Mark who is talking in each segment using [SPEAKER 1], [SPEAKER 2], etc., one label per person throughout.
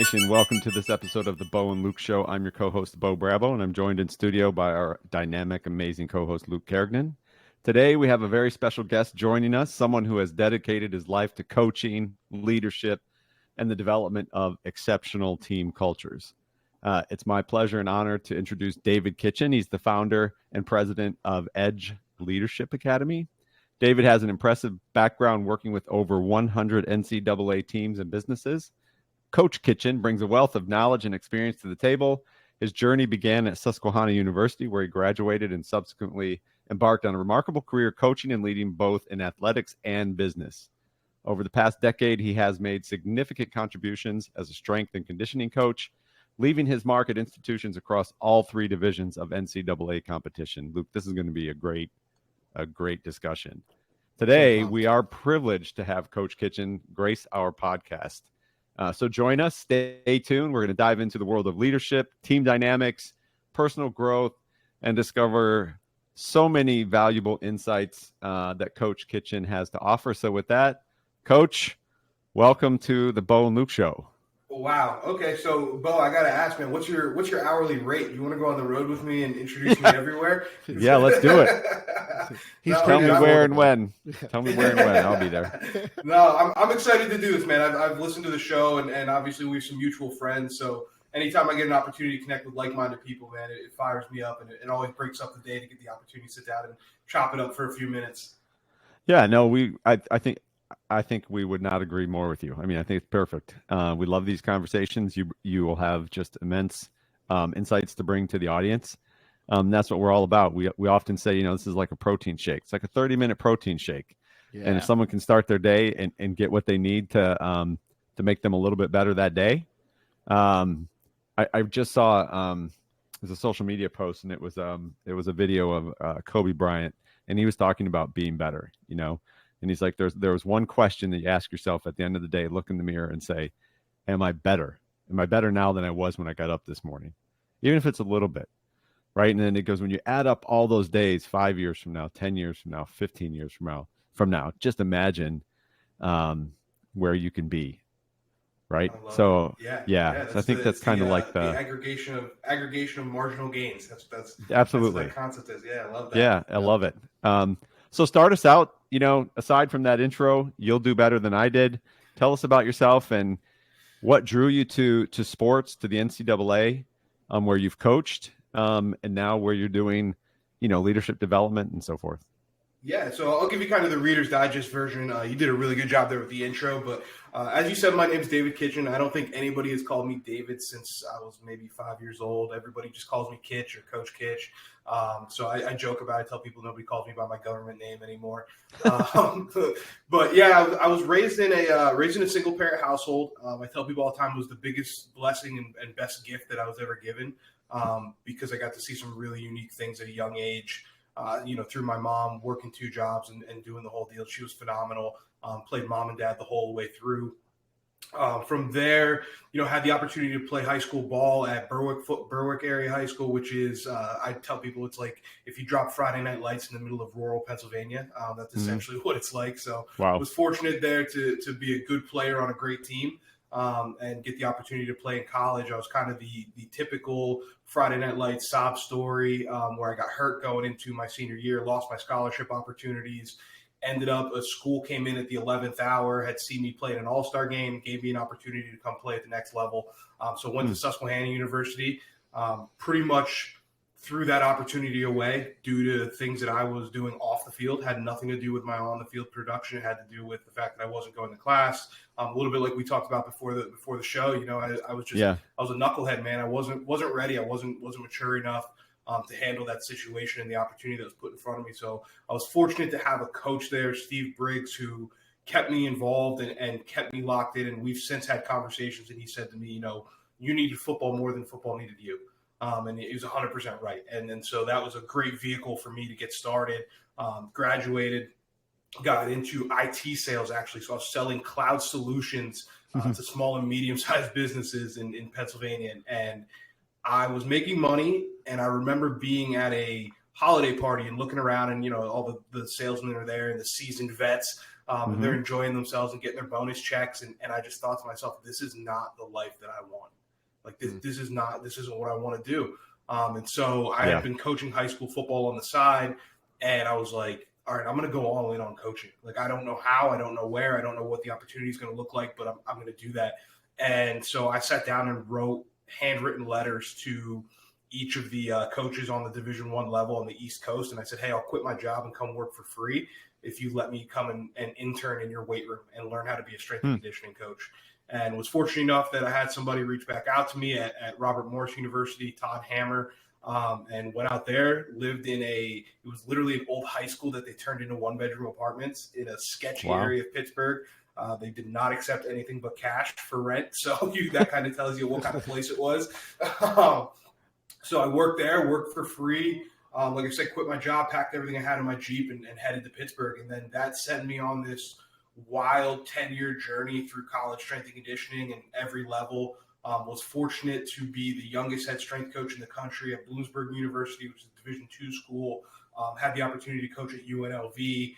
[SPEAKER 1] Nation. Welcome to this episode of the Bo and Luke Show. I'm your co-host, Bo Bravo, and I'm joined in studio by our dynamic, amazing co-host, Luke Kerrigan. Today, we have a very special guest joining us, someone who has dedicated his life to coaching, leadership, and the development of exceptional team cultures. It's my pleasure and honor to introduce David Kitchen. He's the founder and president of Edge Leadership Academy. David has an impressive background working with over 100 NCAA teams and businesses. Coach Kitchen brings a wealth of knowledge and experience to the table. His journey began at Susquehanna University, where he graduated and subsequently embarked on a remarkable career coaching and leading both in athletics and business. Over the past decade, he has made significant contributions as a strength and conditioning coach, leaving his mark at institutions across all three divisions of NCAA competition. Luke, this is going to be a great discussion. Today, we are privileged to have Coach Kitchen grace our podcast. So join us, stay tuned. We're going to dive into the world of leadership, team dynamics, personal growth, and discover so many valuable insights that Coach Kitchen has to offer. So with that, Coach, welcome to the Bo and Luke Show.
[SPEAKER 2] Wow. Okay. So, Bo, I got to ask, man, what's your hourly rate? You want to go on the road with me and introduce me everywhere?
[SPEAKER 1] Yeah, let's do it. Tell me where and when. Tell me where and when. I'll be there.
[SPEAKER 2] No, I'm excited to do this, man. I've listened to the show, and obviously we have some mutual friends. So anytime I get an opportunity to connect with like-minded people, man, it fires me up, and it always breaks up the day to get the opportunity to sit down and chop it up for a few minutes.
[SPEAKER 1] Yeah, no, I think we would not agree more with you. I mean, I think it's perfect. We love these conversations. You will have just immense insights to bring to the audience. That's what we're all about. We often say, this is like a protein shake. It's like a 30-minute protein shake. Yeah. And if someone can start their day and get what they need to make them a little bit better that day. I just saw there's a social media post, and it was a video of Kobe Bryant, and he was talking about being better, And he's like, there was one question that you ask yourself at the end of the day, look in the mirror and say, am I better? Am I better now than I was when I got up this morning? Even if it's a little bit, right? And then it goes, when you add up all those days, 5 years from now, 10 years from now, 15 years from now, just imagine where you can be, right? So, yeah. So I think that's kind of like the
[SPEAKER 2] aggregation of marginal gains. That's
[SPEAKER 1] absolutely
[SPEAKER 2] that's what that concept is. Yeah, I love that.
[SPEAKER 1] Yeah, I love it. So start us out. Aside from that intro, you'll do better than I did. Tell us about yourself and what drew you to sports, to the NCAA, where you've coached, and now where you're doing, leadership development and so forth.
[SPEAKER 2] Yeah, so I'll give you kind of the Reader's Digest version. You did a really good job there with the intro, but as you said, my name is David Kitchen. I don't think anybody has called me David since I was maybe 5 years old. Everybody just calls me Kitch or Coach Kitch. So I joke about it. I tell people nobody calls me by my government name anymore. But yeah, I was raised in a single parent household. I tell people all the time it was the biggest blessing and best gift that I was ever given, because I got to see some really unique things at a young age. Through my mom working two jobs and doing the whole deal. She was phenomenal. Played mom and dad the whole way through. From there, had the opportunity to play high school ball at Berwick Area High School, which is, I tell people it's like if you drop Friday Night Lights in the middle of rural Pennsylvania. That's essentially what it's like. So I was fortunate there to be a good player on a great team. And get the opportunity to play in college. I was kind of the typical Friday Night Lights sob story, where I got hurt going into my senior year, lost my scholarship opportunities, ended up a school came in at the 11th hour, had seen me play in an all-star game, gave me an opportunity to come play at the next level. So went to Susquehanna University, pretty much threw that opportunity away due to things that I was doing off the field. Had nothing to do with my on-the-field production. It had to do with the fact that I wasn't going to class. A little bit like we talked about before the show. I was a knucklehead, man. I wasn't ready. I wasn't mature enough to handle that situation and the opportunity that was put in front of me. So I was fortunate to have a coach there, Steve Briggs, who kept me involved and kept me locked in. And we've since had conversations, and he said to me, you needed football more than football needed you. And he was 100% right. And so that was a great vehicle for me to get started. Graduated, got into IT sales, actually. So I was selling cloud solutions to small and medium-sized businesses in Pennsylvania. And I was making money, and I remember being at a holiday party and looking around, and all the salesmen are there and the seasoned vets, and they're enjoying themselves and getting their bonus checks, and I just thought to myself, this is not the life that I want. Like this isn't what I want to do. And so I had been coaching high school football on the side, and I was like, all right, I'm going to go all in on coaching. Like, I don't know how, I don't know where, I don't know what the opportunity is going to look like, but I'm going to do that. And so I sat down and wrote handwritten letters to each of the coaches on the Division I level on the East Coast. And I said, hey, I'll quit my job and come work for free if you let me come and intern in your weight room and learn how to be a strength and conditioning coach. And was fortunate enough that I had somebody reach back out to me at Robert Morris University, Todd Hammer, and went out there, lived in it was literally an old high school that they turned into 1-bedroom apartments in a sketchy area of Pittsburgh. They did not accept anything but cash for rent. So that kind of tells you what kind of place it was. So I worked there, worked for free. Like I said, quit my job, packed everything I had in my Jeep, and headed to Pittsburgh. And then that sent me on this wild 10-year journey through college strength and conditioning and every level. Was fortunate to be the youngest head strength coach in the country at Bloomsburg University, which is a Division II school. Had the opportunity to coach at UNLV,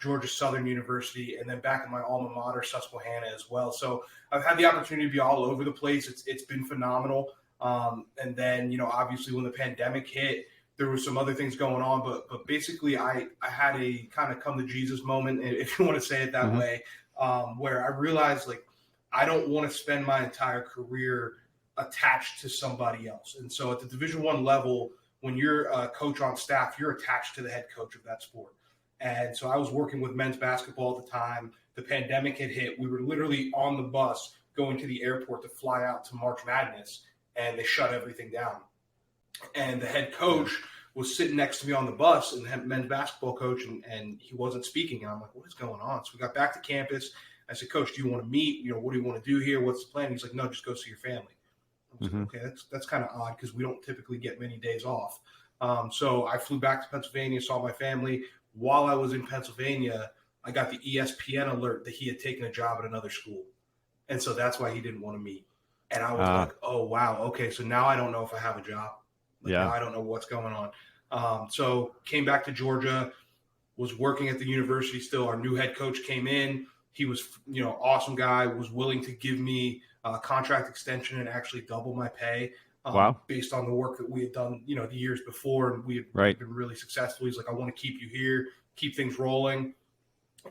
[SPEAKER 2] Georgia Southern University, and then back in my alma mater, Susquehanna, as well. So I've had the opportunity to be all over the place. It's been phenomenal. And then, obviously when the pandemic hit, there were some other things going on, but basically I had a kind of come to Jesus moment, if you want to say it that way, where I realized, like, I don't want to spend my entire career attached to somebody else. And so at the Division I level, when you're a coach on staff, you're attached to the head coach of that sport. And so I was working with men's basketball at the time. The pandemic had hit. We were literally on the bus going to the airport to fly out to March Madness, and they shut everything down. And the head coach was sitting next to me on the bus, and the men's basketball coach, and he wasn't speaking. And I'm like, what is going on? So we got back to campus. I said, Coach, do you want to meet? What do you want to do here? What's the plan? He's like, no, just go see your family. I was like, okay, that's kind of odd because we don't typically get many days off. So I flew back to Pennsylvania, saw my family. While I was in Pennsylvania, I got the ESPN alert that he had taken a job at another school. And so that's why he didn't want to meet. And I was like, oh, wow. Okay, so now I don't know if I have a job. Now I don't know what's going on. So came back to Georgia, was working at the university still. Our new head coach came in. He was, awesome guy, was willing to give me a contract extension and actually double my pay based on the work that we had done, the years before. And we had been really successful. He's like, I want to keep you here, keep things rolling.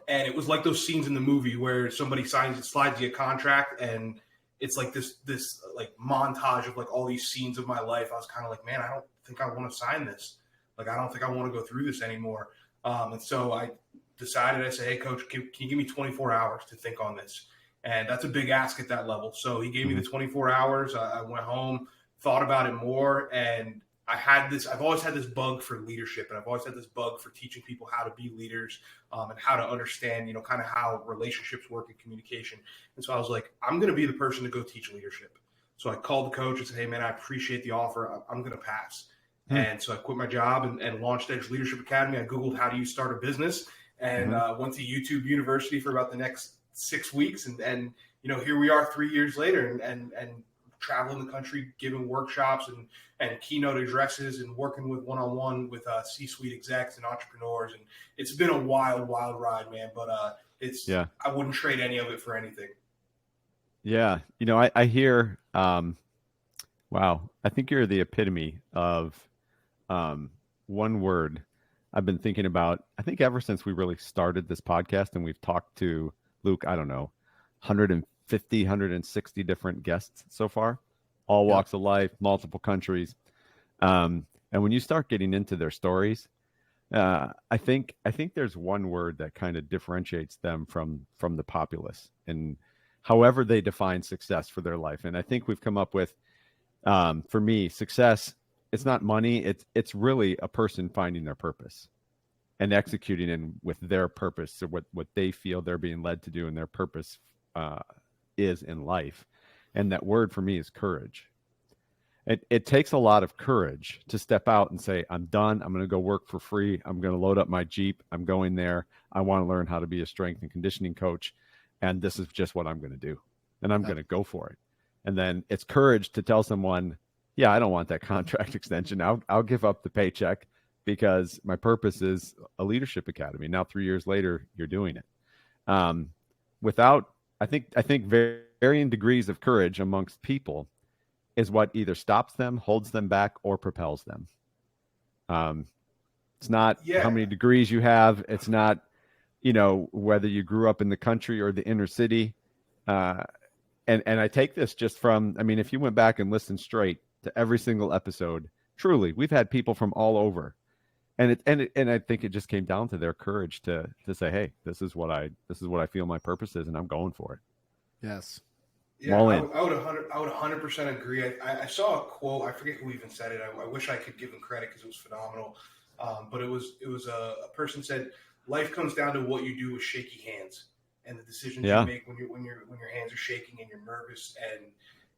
[SPEAKER 2] And it was like those scenes in the movie where somebody slides you a contract, and it's like this like montage of like all these scenes of my life. I was kind of like, man, I don't think I want to sign this. Like, I don't think I want to go through this anymore. And so I decided, I said, hey, Coach, can you give me 24 hours to think on this? And that's a big ask at that level. So he gave me the 24 hours. I went home, thought about it more, and I've always had this bug for leadership, and I've always had this bug for teaching people how to be leaders, and how to understand, kind of how relationships work in communication. And so I was like, I'm going to be the person to go teach leadership. So I called the coach and said, hey, man, I appreciate the offer. I'm going to pass. And so I quit my job and launched Edge Leadership Academy. I Googled, how do you start a business? And went to YouTube University for about the next 6 weeks. And here we are 3 years later, and traveling the country, giving workshops and keynote addresses, and working with one-on-one with C-suite execs and entrepreneurs. And it's been a wild, wild ride, man. But I wouldn't trade any of it for anything.
[SPEAKER 1] Yeah. I hear, wow, I think you're the epitome of one word I've been thinking about, I think ever since we really started this podcast, and we've talked to, Luke, I don't know, 150, 160 different guests so far, all walks of life, multiple countries. And when you start getting into their stories, I think there's one word that kind of differentiates them from the populace, and however they define success for their life. And I think we've come up with, for me, success, it's not money. It's really a person finding their purpose and executing in with their purpose, so what they feel they're being led to do, and their purpose is in life. And that word for me is courage. It takes a lot of courage to step out and say, I'm done. I'm going to go work for free. I'm going to load up my Jeep. I'm going there. I want to learn how to be a strength and conditioning coach. And this is just what I'm going to do. And I'm going to go for it. And then it's courage to tell someone, yeah, I don't want that contract extension. I'll give up the paycheck. because my purpose is a leadership academy. Now, 3 years later, you're doing it. Without, I think varying degrees of courage amongst people is what either stops them, holds them back, or propels them. It's not how many degrees you have. It's not, whether you grew up in the country or the inner city. And I take this just from, if you went back and listened straight to every single episode, truly, we've had people from all over. And I think it just came down to their courage to say, hey, this is what I feel my purpose is, and I'm going for it.
[SPEAKER 3] Yes.
[SPEAKER 2] Yeah, I would 100% agree. I saw a quote. I forget who even said it. I wish I could give him credit because it was phenomenal. But it was a person said, life comes down to what you do with shaky hands and the decisions you make when your hands are shaking and you're nervous.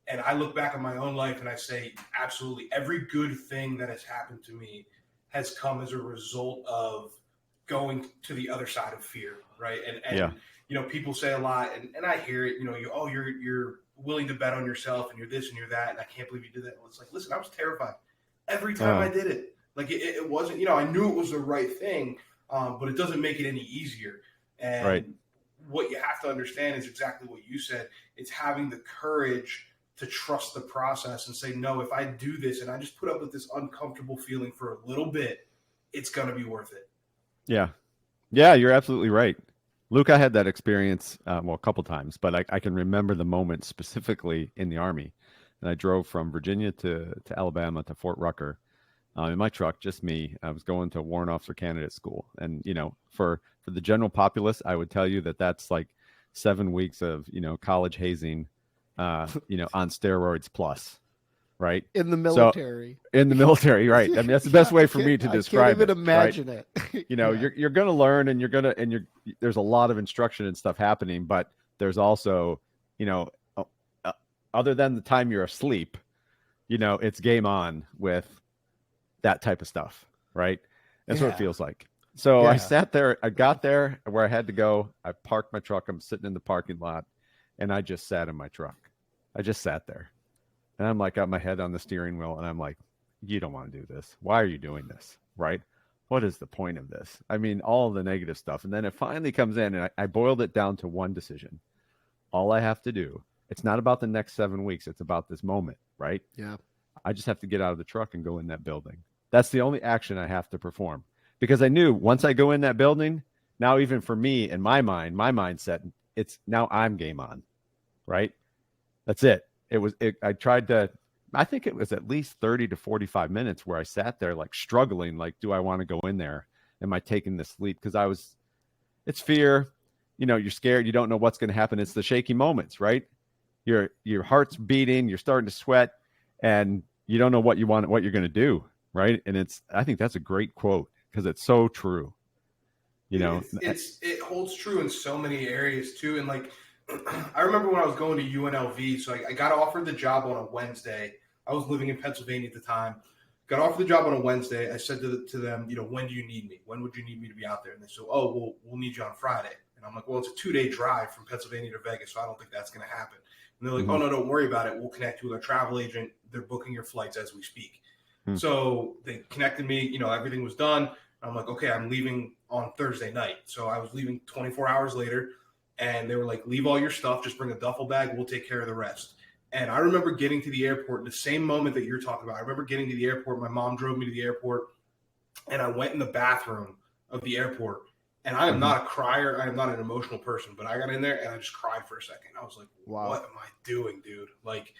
[SPEAKER 2] And I look back at my own life and I say, absolutely, every good thing that has happened to me has come as a result of going to the other side of fear, right? And people say a lot, and I hear it. You're willing to bet on yourself, and you're this and you're that, and I can't believe you did that. Well, it's like, listen, I was terrified every time I did it. Like it wasn't, I knew it was the right thing, but it doesn't make it any easier. And what you have to understand is exactly what you said. It's having the courage to trust the process and say, no, if I do this and I just put up with this uncomfortable feeling for a little bit, it's going to be worth it.
[SPEAKER 1] Yeah. Yeah, you're absolutely right. Luke, I had that experience, a couple times, but I can remember the moment specifically in the Army. And I drove from Virginia to Alabama to Fort Rucker in my truck, just me. I was going to Warrant Officer Candidate School. And, for the general populace, I would tell you that that's like 7 weeks of, college hazing, on steroids plus, right?
[SPEAKER 3] In the military.
[SPEAKER 1] So, in the military, right. That's the best way for me to describe it.
[SPEAKER 3] I can't even imagine it.
[SPEAKER 1] You're going to learn, and there's a lot of instruction and stuff happening, but there's also, other than the time you're asleep, it's game on with that type of stuff, right? That's what it feels like. So I sat there, I got there where I had to go. I parked my truck. I'm sitting in the parking lot, and I just sat in my truck. I just sat there, and I'm like, got my head on the steering wheel, and I'm like, you don't want to do this. Why are you doing this? Right? What is the point of this? All of the negative stuff. And then it finally comes in, and I boiled it down to one decision. All I have to do, it's not about the next 7 weeks. It's about this moment, right?
[SPEAKER 3] Yeah. I
[SPEAKER 1] just have to get out of the truck and go in that building. That's the only action I have to perform, because I knew once I go in that building, now even for me in my mind, my mindset, it's now I'm game on, right? That's it. I tried to, I think it was at least 30 to 45 minutes where I sat there like struggling, like, do I want to go in there? Am I taking this leap? Because it's fear, you're scared. You don't know what's going to happen. It's the shaky moments, right? Your heart's beating, you're starting to sweat, and you don't know what you're going to do. Right. And I think that's a great quote because it's so true.
[SPEAKER 2] It holds true in so many areas too. And like, I remember when I was going to UNLV, so I got offered the job on a Wednesday. I was living in Pennsylvania at the time. Got offered the job on a Wednesday. I said to them, when do you need me? When would you need me to be out there? And they said, we'll need you on Friday. And I'm like, well, it's a 2-day drive from Pennsylvania to Vegas, so I don't think that's going to happen. And they're like, oh, no, don't worry about it. We'll connect you with our travel agent. They're booking your flights as we speak. So they connected me, everything was done. I'm like, okay, I'm leaving on Thursday night. So I was leaving 24 hours later, and they were like, leave all your stuff, just bring a duffel bag, we'll take care of the rest. And I remember getting to the airport, the same moment that you're talking about. I remember getting to the airport, my mom drove me to the airport, and I went in the bathroom of the airport. And I am not a crier, I am not an emotional person, but I got in there and I just cried for a second. I was like, wow. What am I doing, dude? Like,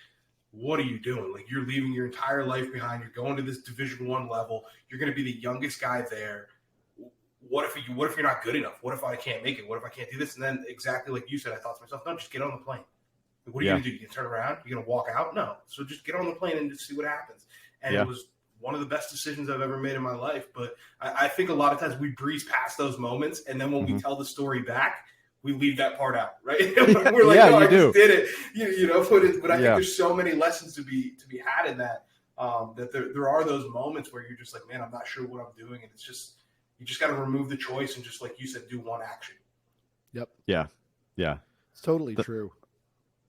[SPEAKER 2] what are you doing? Like, you're leaving your entire life behind. You're going to this Division I level. You're going to be the youngest guy there. What if you're not good enough? What if I can't make it? What if I can't do this? And then exactly like you said, I thought to myself, no, just get on the plane. Like, what are you going to do? You going to turn around? You're going to walk out? No. So just get on the plane and just see what happens. And it was one of the best decisions I've ever made in my life. But I think a lot of times we breeze past those moments. And then when we tell the story back, we leave that part out, right? We're like, no, I just did it, but I think there's so many lessons to be had in that, that there are those moments where you're just like, man, I'm not sure what I'm doing. And it's just, you just got to remove the choice and just, like you said, do one action.
[SPEAKER 3] Yep.
[SPEAKER 1] Yeah. Yeah.
[SPEAKER 3] It's totally true.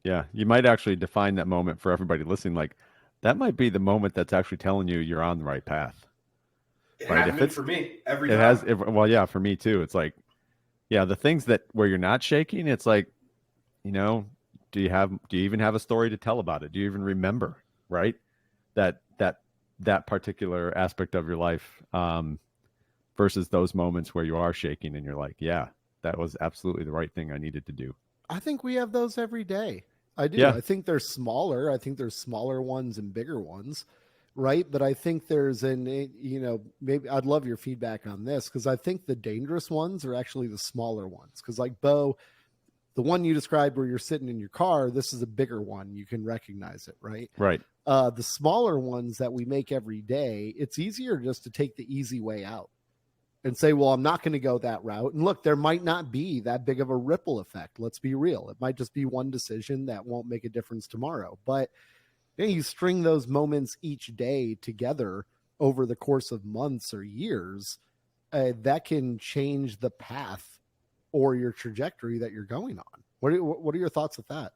[SPEAKER 1] Yeah. You might actually define that moment for everybody listening. Like, that might be the moment that's actually telling you you're on the right path.
[SPEAKER 2] It
[SPEAKER 1] right?
[SPEAKER 2] has
[SPEAKER 1] If
[SPEAKER 2] been
[SPEAKER 1] it's,
[SPEAKER 2] for me every
[SPEAKER 1] it
[SPEAKER 2] time.
[SPEAKER 1] has, well, yeah, for me too. It's like, yeah, the things that where you're not shaking, it's like, you know, do you even have a story to tell about it? Do you even remember, right? That particular aspect of your life, versus those moments where you are shaking and you're like, yeah, that was absolutely the right thing I needed to do.
[SPEAKER 3] I think we have those every day. I do.
[SPEAKER 1] Yeah.
[SPEAKER 3] I think they're smaller. I think there's smaller ones and bigger ones, right? But I think maybe I'd love your feedback on this because I think the dangerous ones are actually the smaller ones. Because like Bo, the one you described where you're sitting in your car, this is a bigger one. You can recognize it, right?
[SPEAKER 1] Right.
[SPEAKER 3] The smaller ones that we make every day, it's easier just to take the easy way out and say, well, I'm not going to go that route. And look, there might not be that big of a ripple effect. Let's be real. It might just be one decision that won't make a difference tomorrow. But you string those moments each day together over the course of months or years, that can change the path or your trajectory that you're going on. What are your thoughts with that?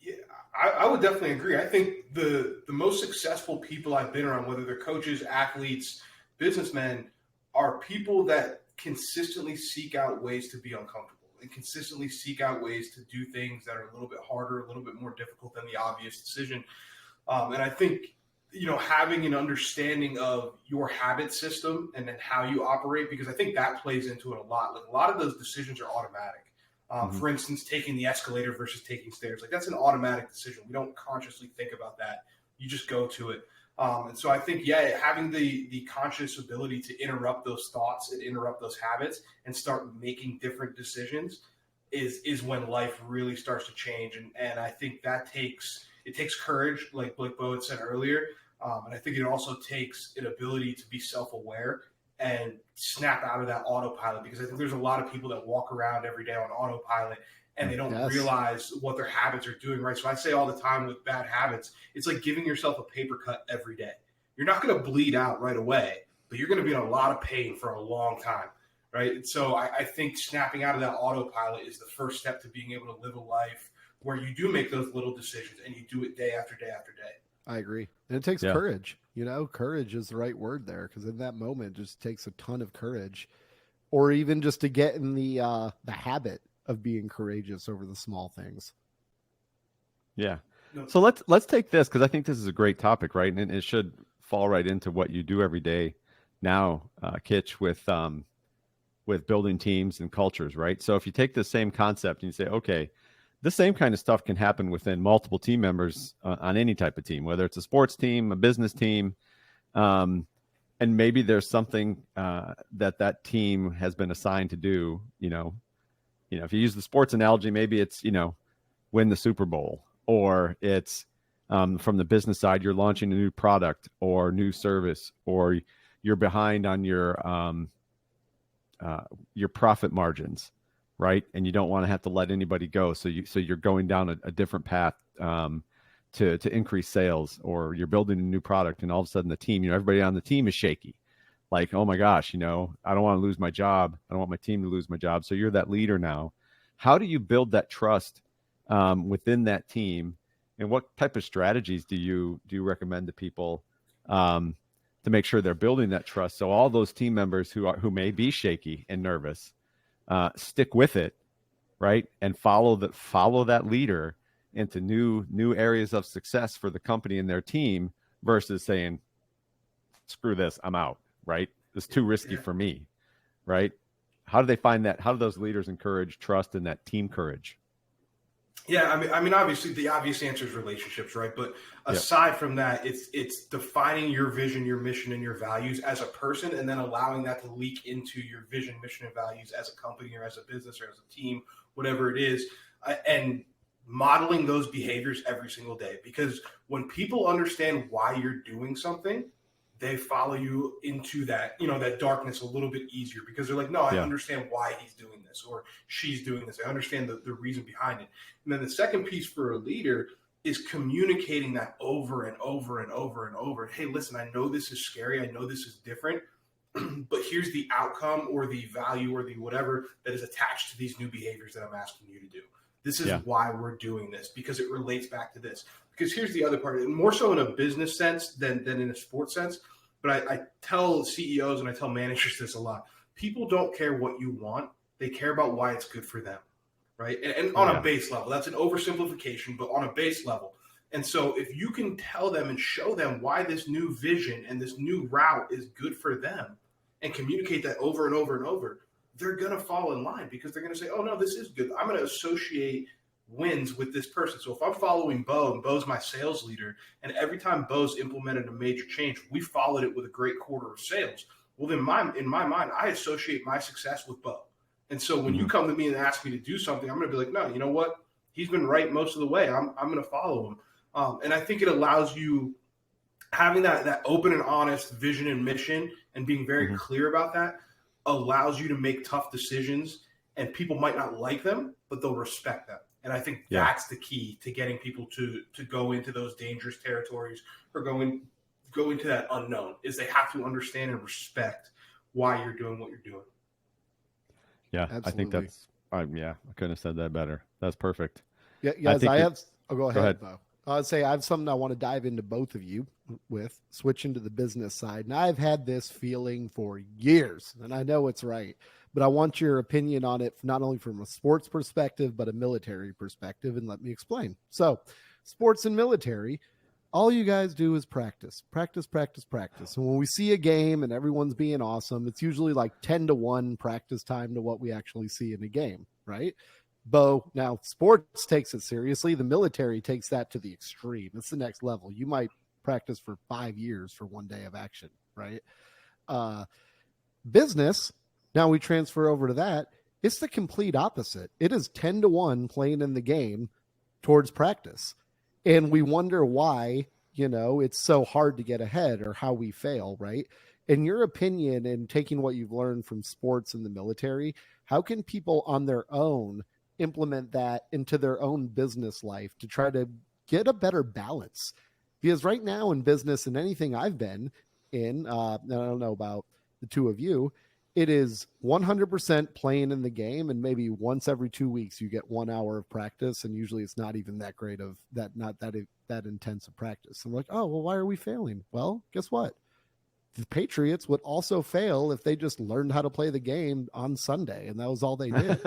[SPEAKER 2] Yeah, I would definitely agree. I think the most successful people I've been around, whether they're coaches, athletes, businessmen, are people that consistently seek out ways to be uncomfortable and consistently seek out ways to do things that are a little bit harder, a little bit more difficult than the obvious decision. And I think, having an understanding of your habit system and then how you operate, because I think that plays into it a lot. Like a lot of those decisions are automatic. For instance, taking the escalator versus taking stairs. Like that's an automatic decision. We don't consciously think about that. You just go to it. And so I think, having the conscious ability to interrupt those thoughts and interrupt those habits and start making different decisions is when life really starts to change. And I think that takes courage, like Bo had said earlier. And I think it also takes an ability to be self-aware and snap out of that autopilot, because I think there's a lot of people that walk around every day on autopilot and they don't realize what their habits are doing, right? So I say all the time with bad habits, it's like giving yourself a paper cut every day. You're not going to bleed out right away, but you're going to be in a lot of pain for a long time, right? And so I think snapping out of that autopilot is the first step to being able to live a life where you do make those little decisions and you do it day after day after day.
[SPEAKER 3] I agree. And it takes courage. Courage is the right word there, because in that moment it just takes a ton of courage, or even just to get in the habit of being courageous over the small things.
[SPEAKER 1] Yeah. So let's take this, because I think this is a great topic, right? And it should fall right into what you do every day now, Kitch, with building teams and cultures, right? So if you take the same concept and you say, okay, the same kind of stuff can happen within multiple team members on any type of team, whether it's a sports team, a business team, and maybe there's something that team has been assigned to do. If you use the sports analogy, maybe it's win the Super Bowl, or it's from the business side, you're launching a new product or new service, or you're behind on your profit margins, right? And you don't want to have to let anybody go. So you're going down a different path to increase sales, or you're building a new product, and all of a sudden the team, everybody on the team is shaky. Like, oh my gosh, I don't want to lose my job. I don't want my team to lose my job. So you're that leader now. How do you build that trust within that team? And what type of strategies do you recommend to people to make sure they're building that trust? So all those team members who may be shaky and nervous, stick with it, right? And follow that leader into new areas of success for the company and their team, versus saying, screw this, I'm out, right? It's too risky for me, right? How do they find that? How do those leaders encourage trust and that team courage?
[SPEAKER 2] Yeah, I mean, obviously the obvious answer is relationships, right? But aside from that, it's defining your vision, your mission, and your values as a person, and then allowing that to leak into your vision, mission, and values as a company or as a business or as a team, whatever it is, and modeling those behaviors every single day. Because when people understand why you're doing something, they follow you into that, that darkness a little bit easier, because they're like, no, I understand why he's doing this or she's doing this. I understand the reason behind it. And then the second piece for a leader is communicating that over and over and over and over. Hey, listen, I know this is scary. I know this is different, but here's the outcome or the value or the whatever that is attached to these new behaviors that I'm asking you to do. This is why we're doing this, because it relates back to this. Because here's the other part, more so in a business sense than in a sports sense. but I tell CEOs and I tell managers this a lot. People don't care what you want. They care about why it's good for them, right? And on a base level, that's an oversimplification, but on a base level. And so if you can tell them and show them why this new vision and this new route is good for them and communicate that over and over and over, they're going to fall in line because they're going to say, oh, no, this is good. I'm going to associate wins with this person. So if I'm following Bo and Bo's my sales leader, and every time Bo's implemented a major change, we followed it with a great quarter of sales. Well, then in my mind, I associate my success with Bo. And so when you come to me and ask me to do something, I'm going to be like, no, you know what? He's been right most of the way. I'm going to follow him. And I think it allows you having that open and honest vision and mission and being very clear about that allows you to make tough decisions, and people might not like them, but they'll respect them. And I think that's the key to getting people to go into those dangerous territories or go into that unknown, is they have to understand and respect why you're doing what you're doing.
[SPEAKER 1] Yeah,
[SPEAKER 3] Absolutely.
[SPEAKER 1] I think that's, I couldn't have said that better. That's perfect.
[SPEAKER 3] Yeah, yes, go ahead,
[SPEAKER 1] Bo.
[SPEAKER 3] I'd say I have something I want to dive into both of you with, switch into the business side. And I've had this feeling for years, and I know it's right, but I want your opinion on it, not only from a sports perspective, but a military perspective. And let me explain. So sports and military, all you guys do is practice. And when we see a game and everyone's being awesome, it's usually like 10-1 practice time to what we actually see in a game, right? Bo, now sports takes it seriously. The military takes that to the extreme. It's the next level. You might practice for 5 years for one day of action, right? Business, now we transfer over to that. It's the complete opposite. It is 10-1 playing in the game towards practice. And we wonder why, it's so hard to get ahead or how we fail, right? In your opinion, and taking what you've learned from sports and the military, how can people on their own implement that into their own business life to try to get a better balance? Because right now in business and anything I've been in, I don't know about the two of you, it is 100% playing in the game, and maybe once every 2 weeks you get 1 hour of practice, and usually it's not even that great of that, not that intense of practice. I'm like, oh, well, why are we failing? Well, guess what? The Patriots would also fail if they just learned how to play the game on Sunday, and that was all they did.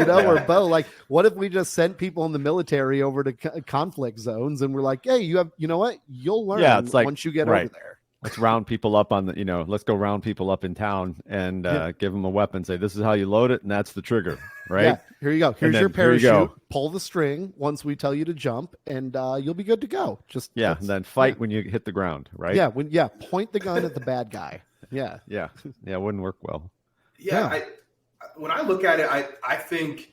[SPEAKER 3] Or Bo, like, what if we just sent people in the military over to conflict zones and we're like, hey, you know what? You'll learn once you get over there.
[SPEAKER 1] Let's round people up on the, let's go round people up in town and give them a weapon. Say, this is how you load it, and that's the trigger, right?
[SPEAKER 3] Yeah, here you go. Here's your parachute. Pull the string once we tell you to jump, and you'll be good to go.
[SPEAKER 1] And then fight when you hit the ground, right?
[SPEAKER 3] Yeah, point the gun at the bad guy. Yeah.
[SPEAKER 1] It wouldn't work well.
[SPEAKER 2] When I look at it, I think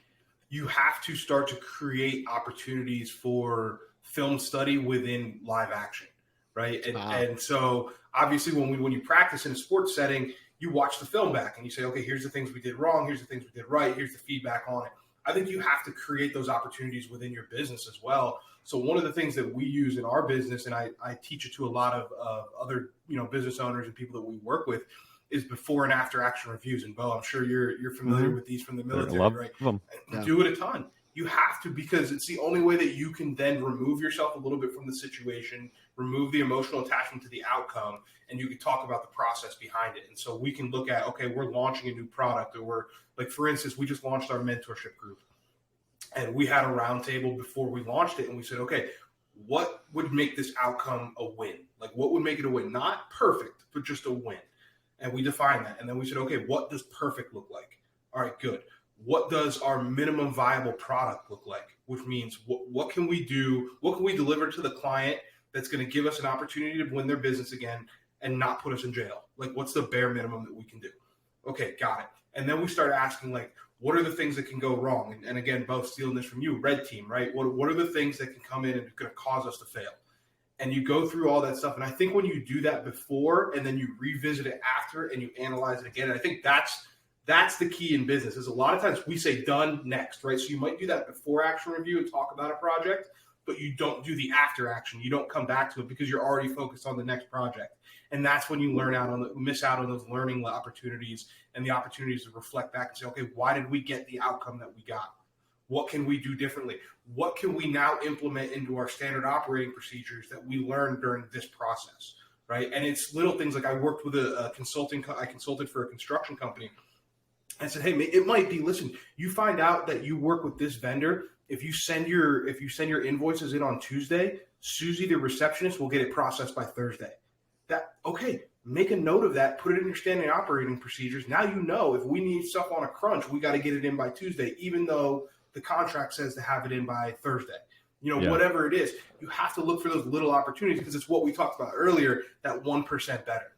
[SPEAKER 2] you have to start to create opportunities for film study within live action. Right. And so obviously when you practice in a sports setting, you watch the film back and you say, okay, here's the things we did wrong. Here's the things we did right. Here's the feedback on it. I think you have to create those opportunities within your business as well. So one of the things that we use in our business, and I teach it to a lot of other, business owners and people that we work with, is before and after action reviews. And Bo, I'm sure you're familiar with these from the military, right?
[SPEAKER 1] Them.
[SPEAKER 2] Do it a ton. You have to, because it's the only way that you can then remove yourself a little bit from the situation, remove the emotional attachment to the outcome, and you can talk about the process behind it. And so we can look at, okay, we're launching a new product, or we're like, for instance, we just launched our mentorship group, and we had a roundtable before we launched it. And we said, okay, what would make this outcome a win? Like, what would make it a win? Not perfect, but just a win. And we defined that. And then we said, okay, what does perfect look like? All right, good. What does our minimum viable product look like? Which means what can we do? What can we deliver to the client that's going to give us an opportunity to win their business again and not put us in jail? Like, what's the bare minimum that we can do? Okay, got it. And then we start asking, like, what are the things that can go wrong? And again, both stealing this from you, red team, right? What are the things that can come in and going to cause us to fail? And you go through all that stuff. And I think when you do that before and then you revisit it after and you analyze it again, and I think that's the key in business. Is a lot of times we say done next, right? So you might do that before action review and talk about a project, but you don't do the after action. You don't come back to it because you're already focused on the next project. And that's when you miss out on those learning opportunities and the opportunities to reflect back and say, okay, why did we get the outcome that we got? What can we do differently? What can we now implement into our standard operating procedures that we learned during this process? right? And it's little things like I worked with I consulted for a construction company. I said, hey, it might be, listen, you find out that you work with this vendor. If you send your invoices in on Tuesday, Susie, the receptionist, will get it processed by Thursday. Okay, make a note of that, put it in your standard operating procedures. Now you know if we need stuff on a crunch, we got to get it in by Tuesday, even though the contract says to have it in by Thursday. Whatever it is, you have to look for those little opportunities because it's what we talked about earlier, that 1% better.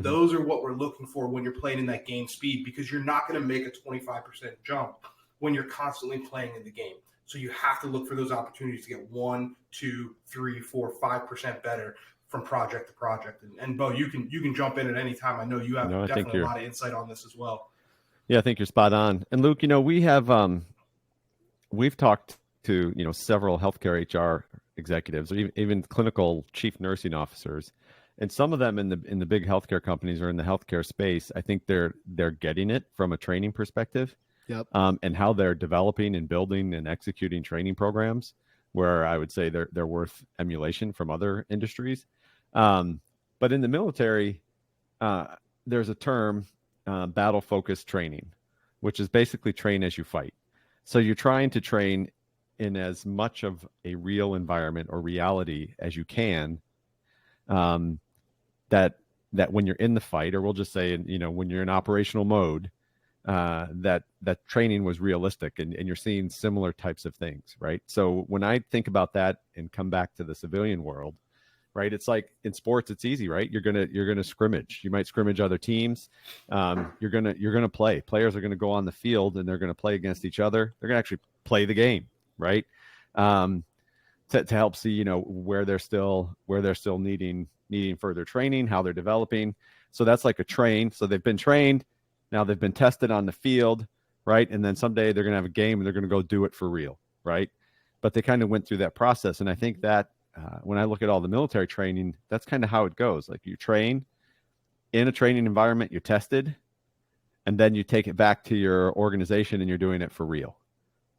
[SPEAKER 2] Those are what we're looking for when you're playing in that game speed, because you're not going to make a 25% jump when you're constantly playing in the game. So you have to look for those opportunities to get 1, 2, 3, 4, 5% better from project to project. And Bo, you can jump in at any time. I know you have definitely a lot of insight on this as well.
[SPEAKER 1] Yeah, I think you're spot on. And Luke, we've talked to several healthcare HR executives, or even clinical chief nursing officers, and some of them in the big healthcare companies or in the healthcare space. I think they're getting it from a training perspective, and how they're developing and building and executing training programs, where I would say they're worth emulation from other industries. But in the military, there's a term, battle focused training, which is basically train as you fight. So you're trying to train in as much of a real environment or reality as you can, that when you're in the fight, or we'll just say, when you're in operational mode, that training was realistic and you're seeing similar types of things, right? So when I think about that and come back to the civilian world, right, it's like in sports, it's easy, right? You're gonna scrimmage. You might scrimmage other teams. You're gonna play. Players are gonna go on the field and they're gonna play against each other. They're gonna actually play the game, right? To help see, where they're still needing further training, how they're developing. So that's like a train. So they've been trained. Now they've been tested on the field, right? And then someday they're going to have a game and they're going to go do it for real, right? But they kind of went through that process. And I think that when I look at all the military training, that's kind of how it goes. Like you train in a training environment, you're tested, and then you take it back to your organization and you're doing it for real,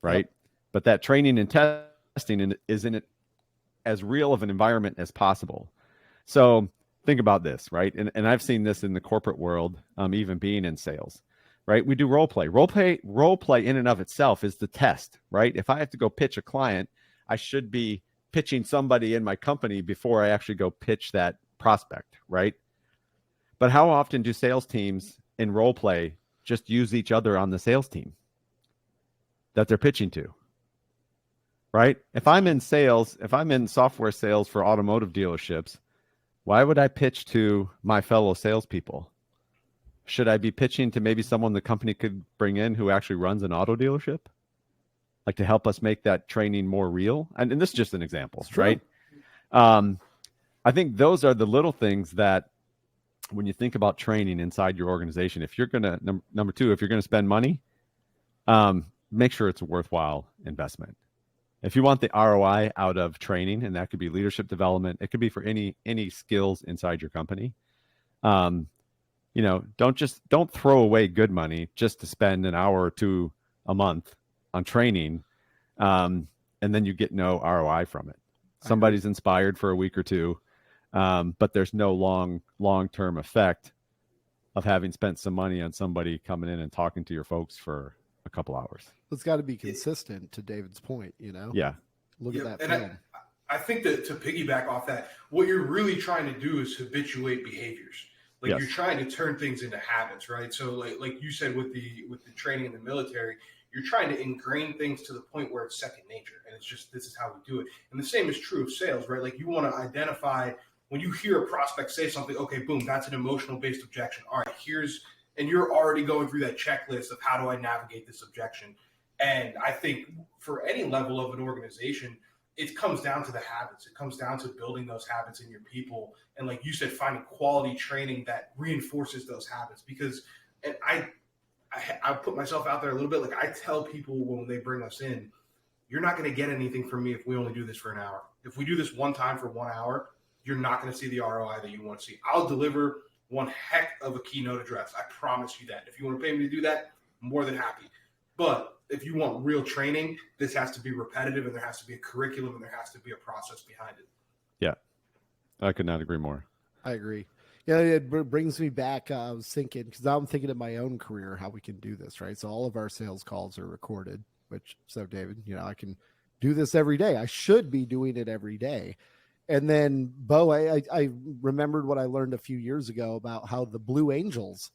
[SPEAKER 1] right? Yep. But that training and testing is in it as real of an environment as possible. So think about this, right? And I've seen this in the corporate world, even being in sales, right? We do role play. Role play in and of itself is the test, right? If I have to go pitch a client, I should be pitching somebody in my company before I actually go pitch that prospect, right? But how often do sales teams in role play just use each other on the sales team that they're pitching to? Right? If I'm in sales, if I'm in software sales for automotive dealerships, why would I pitch to my fellow salespeople? Should I be pitching to maybe someone the company could bring in who actually runs an auto dealership? Like to help us make that training more real? And this is just an example, right? I think those are the little things that when you think about training inside your organization, if you're going to, number two, if you're going to spend money, make sure it's a worthwhile investment. If you want the ROI out of training, and that could be leadership development, it could be for any skills inside your company. Don't throw away good money just to spend an hour or two a month on training, and then you get no ROI from it. Somebody's inspired for a week or two, but there's no long-term effect of having spent some money on somebody coming in and talking to your folks for a couple hours.
[SPEAKER 3] It's got to be consistent, to David's point,
[SPEAKER 1] Yeah.
[SPEAKER 3] Look at that
[SPEAKER 2] and
[SPEAKER 3] film.
[SPEAKER 2] I think that to piggyback off that, what you're really trying to do is habituate behaviors. Like You're trying to turn things into habits, right? So like you said with the training in the military, you're trying to ingrain things to the point where it's second nature. And it's just, this is how we do it. And the same is true of sales, right? Like you want to identify when you hear a prospect say something, okay, boom, that's an emotional based objection. All right, and you're already going through that checklist of how do I navigate this objection. And I think for any level of an organization, it comes down to the habits. It comes down to building those habits in your people. And like you said, finding quality training that reinforces those habits. Because, and I put myself out there a little bit. Like I tell people when they bring us in, you're not going to get anything from me if we only do this for an hour. If we do this one time for 1 hour, you're not going to see the ROI that you want to see. I'll deliver one heck of a keynote address. I promise you that. If you want to pay me to do that, I'm more than happy. But if you want real training, this has to be repetitive, and there has to be a curriculum, and there has to be a process behind it.
[SPEAKER 1] Yeah, I could not agree more.
[SPEAKER 3] I agree. Yeah, it brings me back. I was thinking, because I'm thinking of my own career, how we can do this, right? So all of our sales calls are recorded, so David, I can do this every day. I should be doing it every day. And then, Bo, I remembered what I learned a few years ago about how the Blue Angels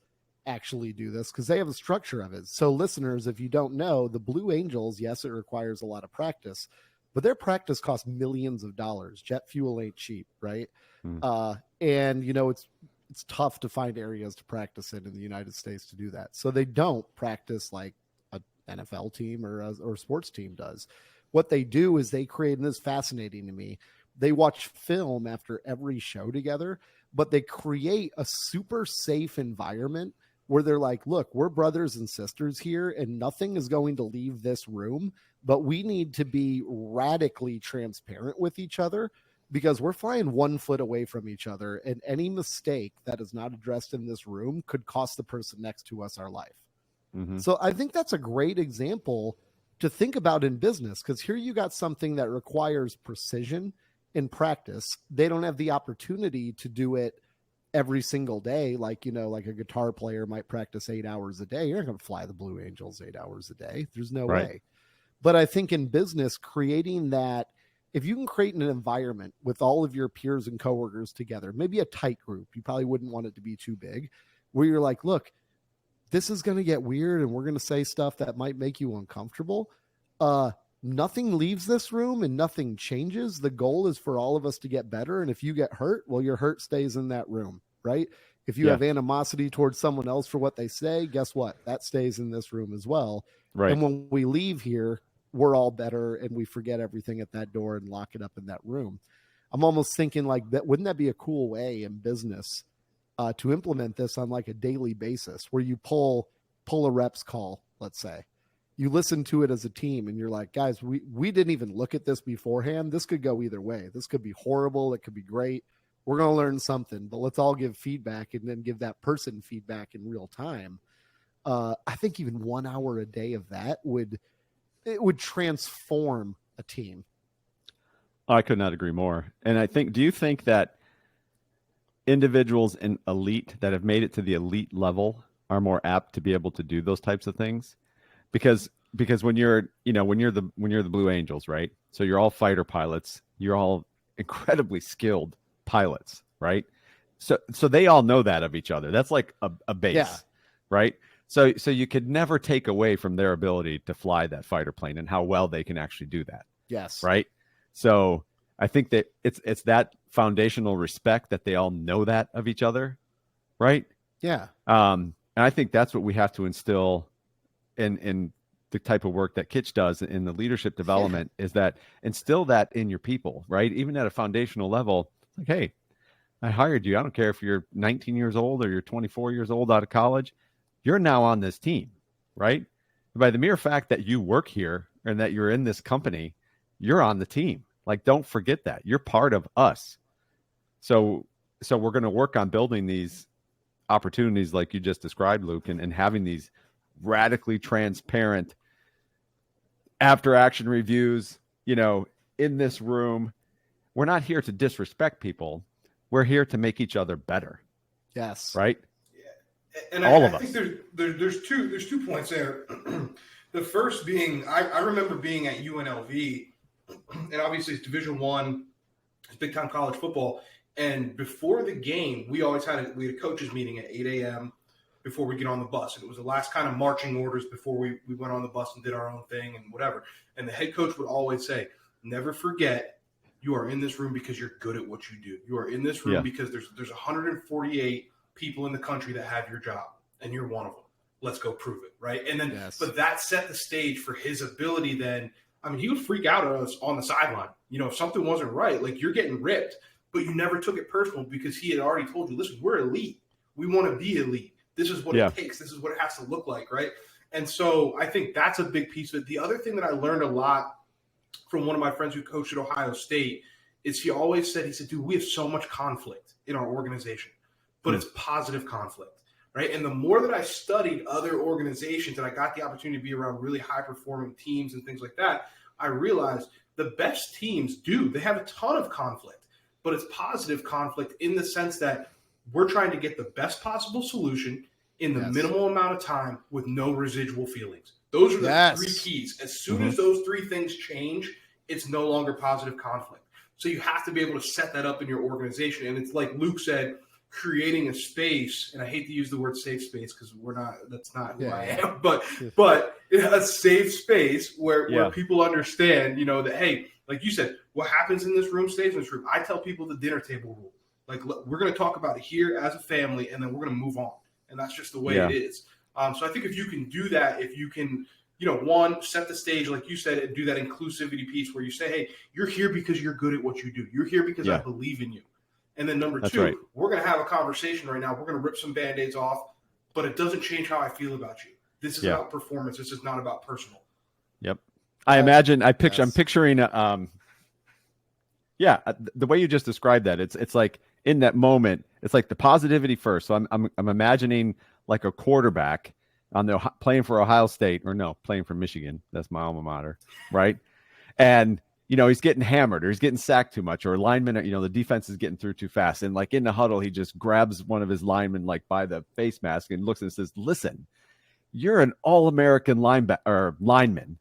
[SPEAKER 3] actually do this, because they have a structure of it. So listeners, if you don't know, the Blue Angels, yes, it requires a lot of practice, but their practice costs millions of dollars. Jet fuel ain't cheap, right? And it's tough to find areas to practice in the United States to do that. So they don't practice like an NFL team or a sports team does. What they do is they create, and this is fascinating to me, they watch film after every show together, but they create a super safe environment where they're like, look, we're brothers and sisters here, and nothing is going to leave this room, but we need to be radically transparent with each other, because we're flying 1 foot away from each other, and any mistake that is not addressed in this room could cost the person next to us our life. Mm-hmm. So I think that's a great example to think about in business, because here you got something that requires precision in practice. They don't have the opportunity to do it every single day. Like a guitar player might practice 8 hours a day. You're not going to fly the Blue Angels 8 hours a day. There's no way. But I think in business, creating that, if you can create an environment with all of your peers and coworkers together, maybe a tight group, you probably wouldn't want it to be too big, where you're like, look, this is going to get weird and we're going to say stuff that might make you uncomfortable. Nothing leaves this room and nothing changes. The goal is for all of us to get better. And if you get hurt, well, your hurt stays in that room, right? If you have animosity towards someone else for what they say, guess what? That stays in this room as well. Right. And when we leave here, we're all better, and we forget everything at that door and lock it up in that room. I'm almost thinking like that. Wouldn't that be a cool way in business to implement this on like a daily basis, where you pull a reps call, let's say, you listen to it as a team, and you're like, guys, we didn't even look at this beforehand. This could go either way. This could be horrible. It could be great. We're going to learn something, but let's all give feedback and then give that person feedback in real time. I think even 1 hour a day of that would transform a team.
[SPEAKER 1] I could not agree more. And do you think that individuals in elite that have made it to the elite level are more apt to be able to do those types of things? Because when you're the Blue Angels, right? So you're all fighter pilots, you're all incredibly skilled pilots, right? So they all know that of each other. That's like a base, right? So you could never take away from their ability to fly that fighter plane and how well they can actually do that.
[SPEAKER 3] Yes.
[SPEAKER 1] Right. So I think that it's that foundational respect that they all know that of each other. Right.
[SPEAKER 3] Yeah.
[SPEAKER 1] And I think that's what we have to instill in the type of work that Kitch does in the leadership development, is that instill that in your people, right? Even at a foundational level, like, hey, I hired you. I don't care if you're 19 years old or you're 24 years old out of college. You're now on this team, right? By the mere fact that you work here and that you're in this company, you're on the team. Like, don't forget that. You're part of us. So we're going to work on building these opportunities like you just described, Luke, and having these radically transparent after action reviews, in this room. We're not here to disrespect people. We're here to make each other better.
[SPEAKER 3] Yes.
[SPEAKER 1] Right?
[SPEAKER 2] And I think there's two points there. The first being, I remember being at UNLV, and obviously it's Division I, it's big time college football. And before the game, we had a coaches meeting at 8 a.m. before we get on the bus. And it was the last kind of marching orders before we went on the bus and did our own thing and whatever. And the head coach would always say, never forget, you are in this room because you're good at what you do. You are in this room because there's 148 people in the country that have your job, and you're one of them. Let's go prove it, right? And then, but that set the stage for his ability then. I mean, he would freak out on us on the sideline. If something wasn't right, like, you're getting ripped, but you never took it personal because he had already told you, listen, we're elite. We want to be elite. This is what it takes. This is what it has to look like, right? And so I think that's a big piece of it. The other thing that I learned a lot from one of my friends who coached at Ohio State is he always said, dude, we have so much conflict in our organization, but it's positive conflict, right? And the more that I studied other organizations and I got the opportunity to be around really high-performing teams and things like that, I realized the best teams they have a ton of conflict, but it's positive conflict in the sense that we're trying to get the best possible solution in the minimal amount of time with no residual feelings. Those are the three keys. As soon as those three things change, it's no longer positive conflict. So you have to be able to set that up in your organization. And it's like Luke said, creating a space, and I hate to use the word safe space because that's not who I am, but a safe space where people understand, that, hey, like you said, what happens in this room stays in this room. I tell people the dinner table rule. Like, we're going to talk about it here as a family, and then we're going to move on. And that's just the way it is. So I think if you can do that, if you can, one, set the stage, like you said, and do that inclusivity piece where you say, hey, you're here because you're good at what you do. You're here because I believe in you. And then number two, we're going to have a conversation right now. We're going to rip some Band-Aids off, but it doesn't change how I feel about you. This is about performance. This is not about personal.
[SPEAKER 1] Yep. I'm picturing, the way you just described that, it's like in that moment, it's like the positivity first. So I'm imagining like a quarterback playing for Ohio State, playing for Michigan. That's my alma mater, right? And he's getting hammered, or he's getting sacked too much, or linemen, the defense is getting through too fast. And like in the huddle, he just grabs one of his linemen like by the face mask and looks and says, "Listen, you're an all-American lineman.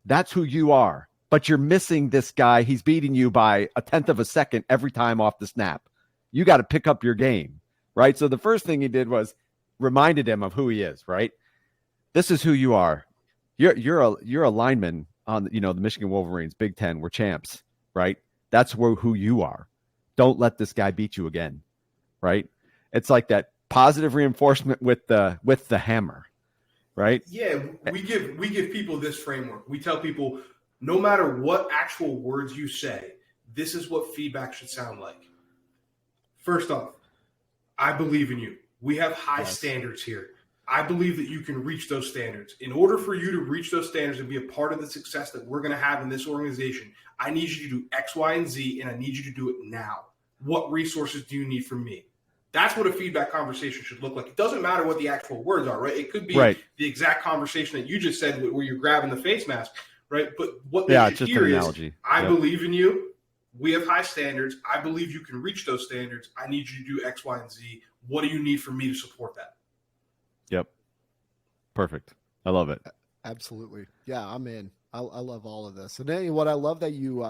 [SPEAKER 1] That's who you are. But you're missing this guy. He's beating you by 1/10 of a second every time off the snap. You got to pick up your game," right? So the first thing he did was reminded him of who he is, right? This is who you are. You're a lineman on the Michigan Wolverines, Big Ten. We're champs, right? That's who you are. Don't let this guy beat you again, right? It's like that positive reinforcement with the hammer, right?
[SPEAKER 2] Yeah, we give people this framework. We tell people, no matter what actual words you say, this is what feedback should sound like. First off, I believe in you. We have high standards here. I believe that you can reach those standards. In order for you to reach those standards and be a part of the success that we're going to have in this organization, I need you to do X, Y, and Z, and I need you to do it now. What resources do you need from me? That's what a feedback conversation should look like. It doesn't matter what the actual words are, right? It could be the exact conversation that you just said where you're grabbing the face mask, right? But what they should hear is, I believe in you. We have high standards. I believe you can reach those standards. I need you to do X, Y, and Z. What do you need from me to support that?
[SPEAKER 1] Yep. Perfect. I love it.
[SPEAKER 3] Absolutely. Yeah, I'm in. I love all of this. And then what I love that you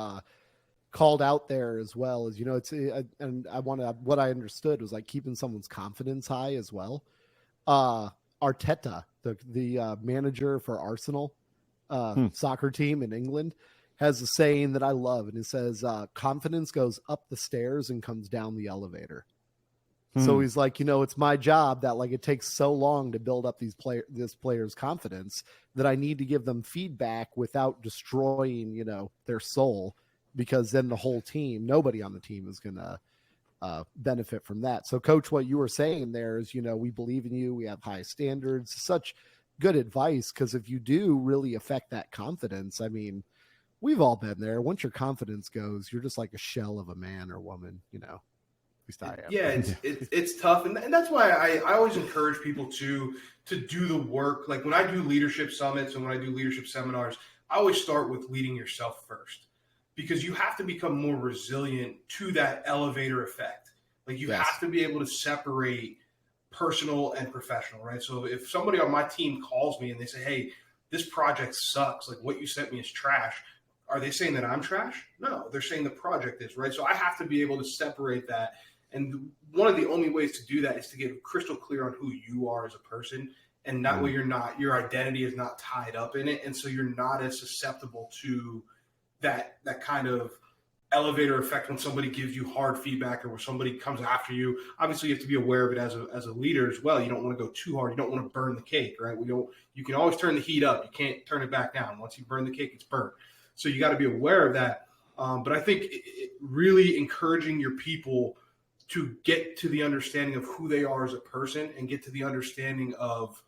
[SPEAKER 3] called out there as well is, what I understood was like keeping someone's confidence high as well. Arteta, the manager for Arsenal soccer team in England, has a saying that I love, and it says, confidence goes up the stairs and comes down the elevator. So he's like, it's my job that like it takes so long to build up this player's confidence that I need to give them feedback without destroying, their soul, because then the whole team, nobody on the team is going to benefit from that. So Coach, what you were saying there is, we believe in you. We have high standards, such good advice. Cause if you do really affect that confidence, I mean, we've all been there. Once your confidence goes, you're just like a shell of a man or woman,
[SPEAKER 2] Yeah, it's tough. And that's why I always encourage people to do the work. Like when I do leadership summits and when I do leadership seminars, I always start with leading yourself first, because you have to become more resilient to that elevator effect. Like you have to be able to separate personal and professional, right? So if somebody on my team calls me and they say, hey, this project sucks, like what you sent me is trash, are they saying that I'm trash? No, they're saying the project is, right? So I have to be able to separate that. And one of the only ways to do that is to get crystal clear on who you are as a person. And that way your identity is not tied up in it. And so you're not as susceptible to that kind of elevator effect when somebody gives you hard feedback or when somebody comes after you. Obviously, you have to be aware of it as a leader as well. You don't want to go too hard. You don't want to burn the cake, right? You can always turn the heat up. You can't turn it back down. Once you burn the cake, it's burnt. So you got to be aware of that. But I think really encouraging your people to get to the understanding of who they are as a person and get to the understanding of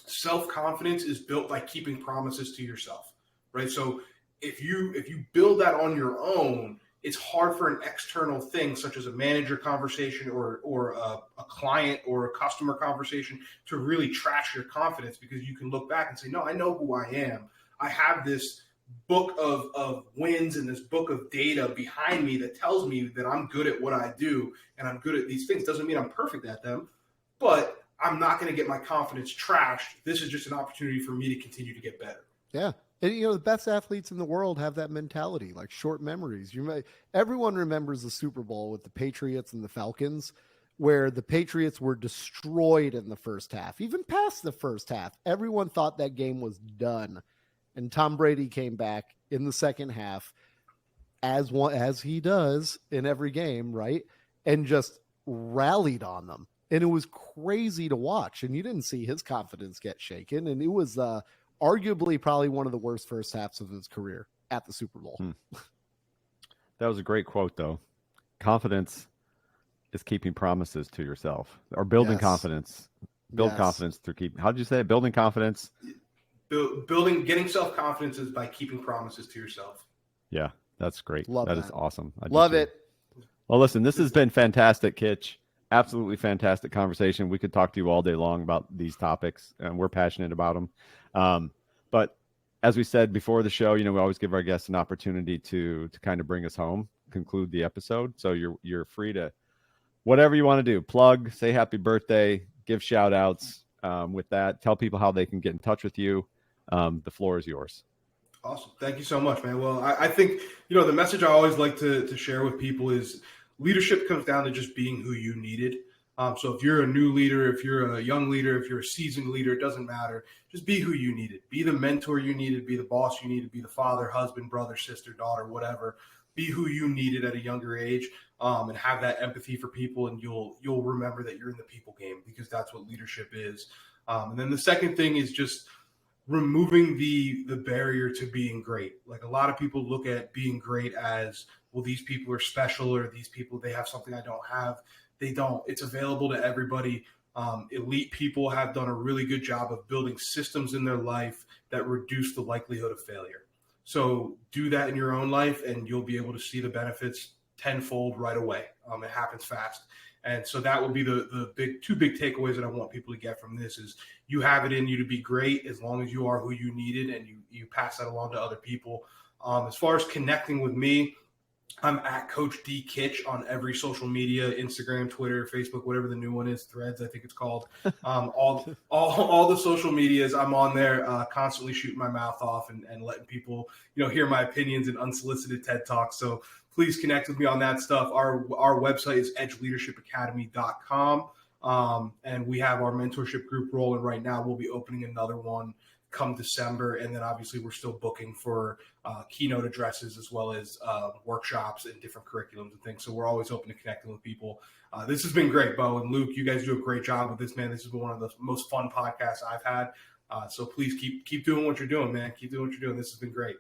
[SPEAKER 2] self-confidence is built by keeping promises to yourself, right? So if you build that on your own, it's hard for an external thing such as a manager conversation or a client or a customer conversation to really trash your confidence, because you can look back and say, no, I know who I am. I have this book of wins and this book of data behind me that tells me that I'm good at what I do and I'm good at these things. Doesn't mean I'm perfect at them, but I'm not going to get my confidence trashed. This is just an opportunity for me to continue to get better.
[SPEAKER 3] Yeah. And, the best athletes in the world have that mentality, like short memories. Everyone remembers the Super Bowl with the Patriots and the Falcons, where the Patriots were destroyed in the first half, even past the first half. Everyone thought that game was done. And Tom Brady came back in the second half, as he does in every game, right? And just rallied on them. And it was crazy to watch. And you didn't see his confidence get shaken. And it was arguably probably one of the worst first halves of his career at the Super Bowl.
[SPEAKER 1] That was a great quote, though. Confidence is keeping promises to yourself, or building confidence. Build confidence through how did you say it? Building confidence.
[SPEAKER 2] Getting self-confidence is by keeping promises to yourself.
[SPEAKER 1] Yeah, that's great. That is awesome.
[SPEAKER 3] Love it.
[SPEAKER 1] Well, listen, this has been fantastic, Kitch. Absolutely fantastic conversation. We could talk to you all day long about these topics, and we're passionate about them. But as we said before the show, we always give our guests an opportunity to kind of bring us home, conclude the episode. So you're free to whatever you want to do. Plug, say happy birthday, give shout outs. With that, tell people how they can get in touch with you. The floor is yours.
[SPEAKER 2] Awesome. Thank you so much, man. Well, I think, the message I always like to share with people is leadership comes down to just being who you needed. So if you're a new leader, if you're a young leader, if you're a seasoned leader, it doesn't matter. Just be who you needed. Be the mentor you needed. Be the boss you needed. Be the father, husband, brother, sister, daughter, whatever. Be who you needed at a younger age, and have that empathy for people, and you'll remember that you're in the people game, because that's what leadership is. And then the second thing is just removing the barrier to being great. Like, a lot of people look at being great as, well, these people are special, or these people, they have something I don't have. They don't. It's available to everybody. Elite people have done a really good job of building systems in their life that reduce the likelihood of failure. So do that in your own life, and you'll be able to see the benefits tenfold right away. It happens fast. And so that would be the two big takeaways that I want people to get from this is you have it in you to be great as long as you are who you needed, and you pass that along to other people. As far as connecting with me, I'm at Coach D Kitch on every social media, Instagram, Twitter, Facebook, whatever the new one is, Threads, I think it's called. All the social medias, I'm on there, constantly shooting my mouth off and letting people, hear my opinions and unsolicited TED Talks. So please connect with me on that stuff. Our website is edgeleadershipacademy.com. And we have our mentorship group rolling right now. We'll be opening another one come December. And then obviously we're still booking for keynote addresses, as well as workshops and different curriculums and things. So we're always open to connecting with people. This has been great, Bo and Luke. You guys do a great job with this, man. This has been one of the most fun podcasts I've had. So please keep doing what you're doing, man. Keep doing what you're doing. This has been great.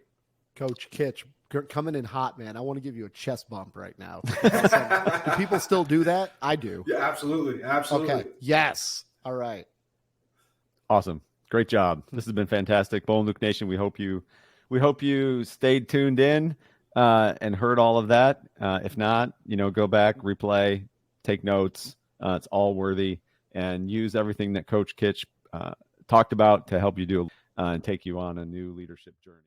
[SPEAKER 3] Coach Kitch, coming in hot, man. I want to give you a chest bump right now. Do people still do that? I do.
[SPEAKER 2] Yeah, absolutely. Absolutely.
[SPEAKER 3] Okay. Yes. All right.
[SPEAKER 1] Awesome. Great job. This has been fantastic. Bo and Luke Nation, we hope you stayed tuned in and heard all of that. If not, go back, replay, take notes. It's all worthy, and use everything that Coach Kitch talked about to help you do and take you on a new leadership journey.